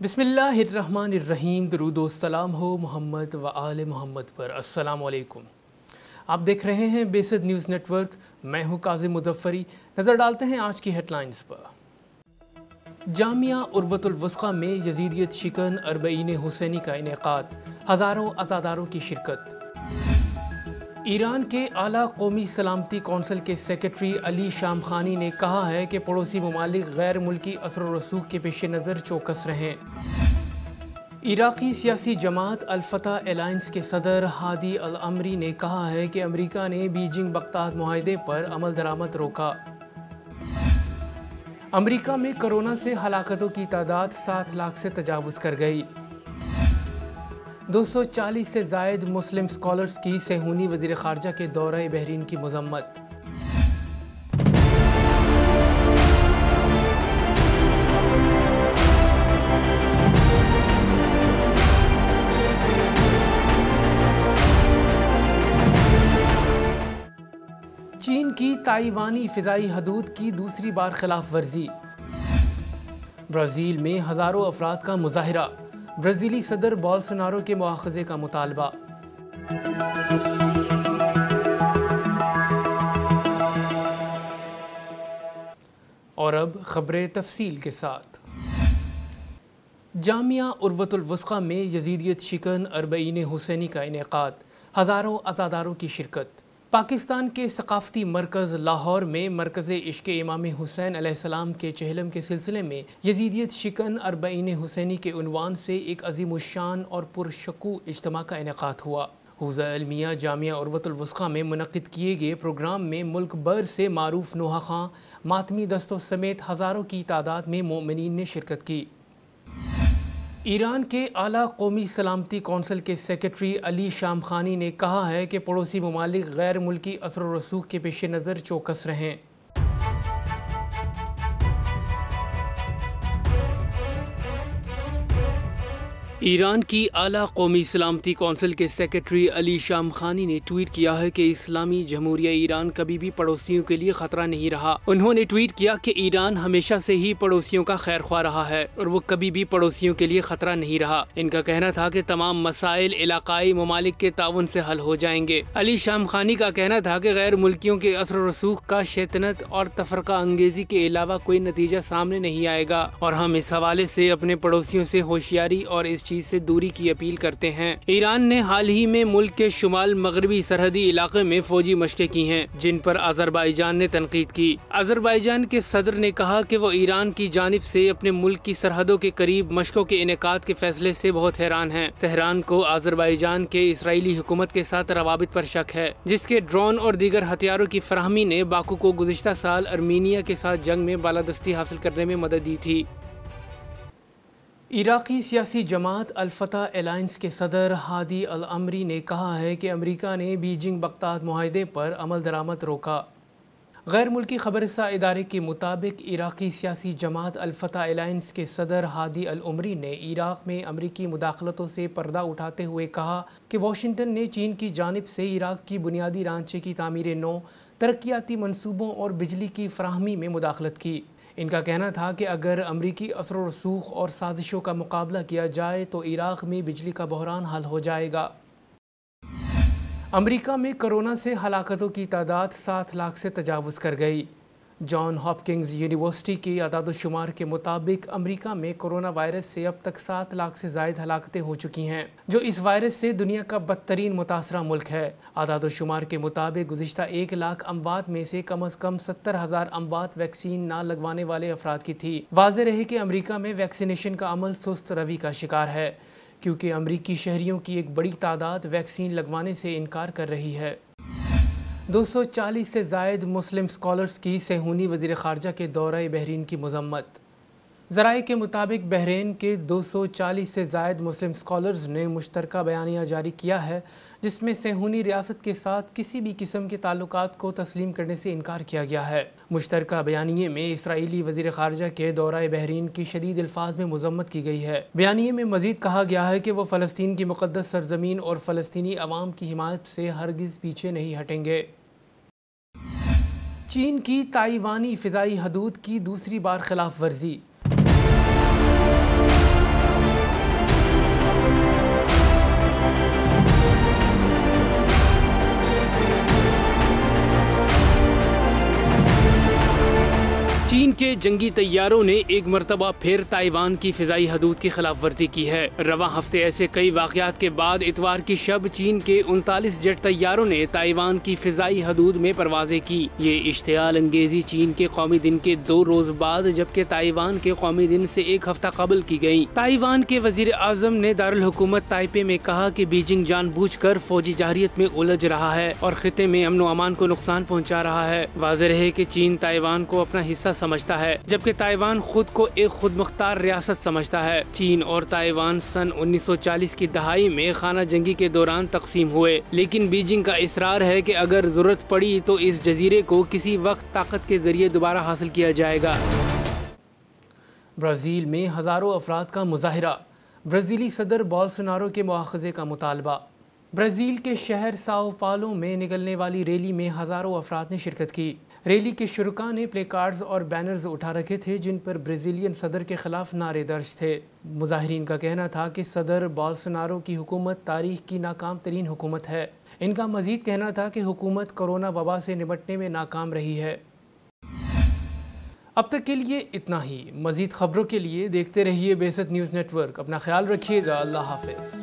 बिस्मिल्लाहिर्रहमानिर्रहीम। दरूद व सलाम हो मोहम्मद व आले मोहम्मद पर। अस्सलाम वालेकुम। आप देख रहे हैं बेसद न्यूज़ नेटवर्क। मैं हूं काज़िम मुज़फ़्फ़री। नज़र डालते हैं आज की हेडलाइंस पर। जामिया उर्वतुल वुस्क़ा में यज़ीदियत शिकन अरबईन हुसैनी का इनेक़ाद, हज़ारों अज़ादारों की शिरकत। ईरान के आला कौमी सलामती कौंसिल के सेक्रेटरी अली शामख़ानी ने कहा है कि पड़ोसी ममालिक गैर मुल्की असर व रसूख के पेश नज़र चौकस रहें। इराक़ी सियासी जमात अल-फ़तह अलायंस के सदर हादी अल-अमरी ने कहा है कि अमरीका ने बीजिंग बगदाद मुआहदे पर अमल दरामद रोका। अमरीका में कोरोना से हलाकतों की तादाद 7 लाख से तजावुज़ कर गई। 240 से ज़ायद मुस्लिम स्कॉलर्स की सेहूनी वज़ीर ख़ारजा के दौरे बहरीन की मज़म्मत। चीन की ताइवानी फ़िज़ाई हदूद की दूसरी बार खिलाफ वर्जी। ब्राज़ील में हज़ारों अफराद का मुज़ाहिरा। ब्राज़ीली सदर बोल्सोनारो के मुआख़ज़े का मुतालबा। और अब ख़बरें तफ़सील के साथ। जामिया उर्वतुल वुस्क़ा में यज़ीदियत शिकन अरबईन हुसैनी का इनेक़ाद, हज़ारों अज़ादारों की शिरकत। पाकिस्तान के सक़ाफ़ती मरकज़ लाहौर में मरकज़ इश्क़ इमाम हुसैन अलैहिस्सलाम के चहलम के सिलसिले में यज़ीदियत शिकन अरबईन हुसैनी के उन्वान से एक अज़ीमुश्शान और पुरशकू इज्तिमा का इनेक़ाद हुआ। हौज़ा अलमिया जामिया उर्वतुल वुस्क़ा में मुनक़्क़िद किए गए प्रोग्राम में मुल्क भर से मारूफ़ नोहा ख़ां, मातमी दस्तों समेत हज़ारों की तादाद में मोमिनीन ने शिरकत की। ईरान के आला कौमी सलामती कौंसिल के सेक्रेटरी अली शामख़ानी ने कहा है कि पड़ोसी ममालिक गैर मुल्की असर व रसूख के पेश नज़र चौकस रहें। ईरान की आला कौमी सलामती कौंसिल के सेक्रेटरी अली शामख़ानी ने ट्वीट किया है कि इस्लामी जमहूरिया ईरान कभी भी पड़ोसियों के लिए ख़तरा नहीं रहा। उन्होंने ट्वीट किया कि ईरान हमेशा से ही पड़ोसियों का खैर ख्वाह रहा है और वो कभी भी पड़ोसियों के लिए ख़तरा नहीं रहा। इनका कहना था कि तमाम मसाइल इलाकाई ममालिक के ताउन से हल हो जाएंगे। अली शामख़ानी का कहना था कि गैर मुल्कियों के असर व रसूख का शैतानत और तफरका अंगेज़ी के अलावा कोई नतीजा सामने नहीं आएगा और हम इस हवाले से अपने पड़ोसियों से होशियारी और इस से दूरी की अपील करते हैं। ईरान ने हाल ही में मुल्क के शुमाल मगरबी सरहदी इलाके में फौजी मशक़ें की हैं, जिन पर अज़रबाईजान ने तनकीद की। अज़रबाईजान के सदर ने कहा कि वो ईरान की जानिब से अपने मुल्क की सरहदों के करीब मशक़ों के इनेकाद के फैसले से बहुत हैरान हैं। तेहरान को अज़रबाईजान के इसराइली हुकूमत के साथ रवाबित पर शक है, जिसके ड्रोन और दीगर हथियारों की फराहमी ने बाकू को गुज़िश्ता साल अर्मीनिया के साथ जंग में बालादस्ती हासिल करने में मदद दी थी। इराक़ी सियासी जमात अल-फ़तह अलायंस के सदर हादी अल-अमरी ने कहा है कि अमरीका ने बीजिंग बगदाद मुआहदे पर अमल दरामद रोका। गैर मुल्की ख़बरसा इदारे के मुताबिक इराक़ी सियासी जमात अल-फ़तह अलायंस के सदर हादी अल-अमरी ने इराक़ में अमरीकी मुदाखलतों से पर्दा उठाते हुए कहा कि वाशिंगटन ने चीन की जानिब से इराक़ की बुनियादी ढांचे की तामीर नौ, तरक्याती मनसूबों और बिजली की फ़राहमी में मुदाखलत की। इनका कहना था कि अगर अमरीकी असर व रसूख और साजिशों का मुकाबला किया जाए तो इराक़ में बिजली का बहरान हल हो जाएगा। अमरीका में कोरोना से हलाकतों की तादाद 7 लाख से तजावुज़ कर गई। जॉन हॉपकिंस यूनिवर्सिटी के अदाद-ओ-शुमार के मुताबिक अमरीका में कोरोना वायरस से अब तक 7 लाख से ज़ायद हलाकतें हो चुकी हैं, जो इस वायरस से दुनिया का बदतरीन मुतासरा मुल्क है। अदाद-ओ-शुमार के मुताबिक गुज़िश्ता 1 लाख अमवात में से कम 70,000 अमवात वैक्सीन ना लगवाने वाले अफराद की थी। वाज़ेह रहे कि अमरीका में वैक्सीनेशन का अमल सुस्त रवि का शिकार है, क्योंकि अमरीकी शहरियों की एक बड़ी तादाद वैक्सीन लगवाने से इनकार कर रही है। 240 से ज़ायद मुस्लिम स्कॉलर्स की सेहूनी वज़ीर ख़ारजा के दौरे बहरीन की मज़म्मत। ज़राए के मुताबिक बहरीन के 240 से ज़ायद मुस्लिम स्कॉलर्स ने मुश्तरका बयानिया जारी किया है, जिसमें सेहूनी रियासत के साथ किसी भी किस्म के ताल्लुकात को तस्लीम करने से इनकार किया गया है। मुश्तरका बयानिए में इसराइली वज़ीर ख़ारजा के दौरे बहरीन की शदीद अल्फाज में मज़म्मत की गई है। बयानिए में मज़ीद कहा गया है कि वह फ़लस्तीन की मुक़द्दस सरज़मीन और फ़लस्तीनी अवाम की हिमायत से हरगिज़ पीछे नहीं हटेंगे। चीन की ताइवानी फ़िज़ाई हदूद की दूसरी बार खिलाफ वर्जी। کے جنگی طیاروں نے ایک مرتبہ پھر تائیوان کی فضائی حدود کی خلاف ورزی کی ہے۔ رواں ہفتے ایسے کئی واقعات کے بعد اتوار کی شب چین کے 39 جیٹ طیاروں نے تائیوان کی فضائی حدود میں پروازیں کی۔ یہ اشتعال انگیزی چین کے قومی دن کے 2 روز بعد جبکہ تائیوان کے قومی دن سے ایک ہفتہ قبل کی گئی۔ تائیوان کے وزیر اعظم نے دارالحکومت تائپے میں کہا کہ بیجنگ جان بوجھ کر فوجی جارحیت میں الجھ رہا ہے اور خطے میں امن و امان کو نقصان پہنچا رہا ہے۔ واضح رہے کہ چین تائیوان کو اپنا حصہ سمجھتا ہے جبکہ تائیوان خود کو ایک خود مختار ریاست سمجھتا ہے۔ چین اور تائیوان سن 1940 کی دہائی میں خانہ جنگی کے دوران تقسیم ہوئے، لیکن بیجنگ کا اصرار ہے کہ اگر ضرورت پڑی تو اس جزیرے کو کسی وقت طاقت کے ذریعے دوبارہ حاصل کیا جائے گا۔ برازیل میں ہزاروں افراد کا مظاہرہ، برازیلی صدر بولسونارو کے مواخذے کا مطالبہ۔ برازیل کے شہر ساؤ پاولو میں نکلنے والی ریلی میں ہزاروں افراد نے شرکت کی۔ ریلی کے شرکاء نے پلے کارڈز اور بینرز اٹھا رکھے تھے جن پر برازیلین صدر کے خلاف نعرے درج تھے۔ مظاہرین کا کہنا تھا کہ صدر بولسونارو کی حکومت تاریخ کی ناکام ترین حکومت ہے۔ ان کا مزید کہنا تھا کہ حکومت کورونا وبا سے نمٹنے میں ناکام رہی ہے۔ اب تک کے لیے اتنا ہی۔ مزید خبروں کے لیے دیکھتے رہیے بعثت نیوز نیٹ ورک۔ اپنا خیال رکھیے گا۔ اللہ حافظ۔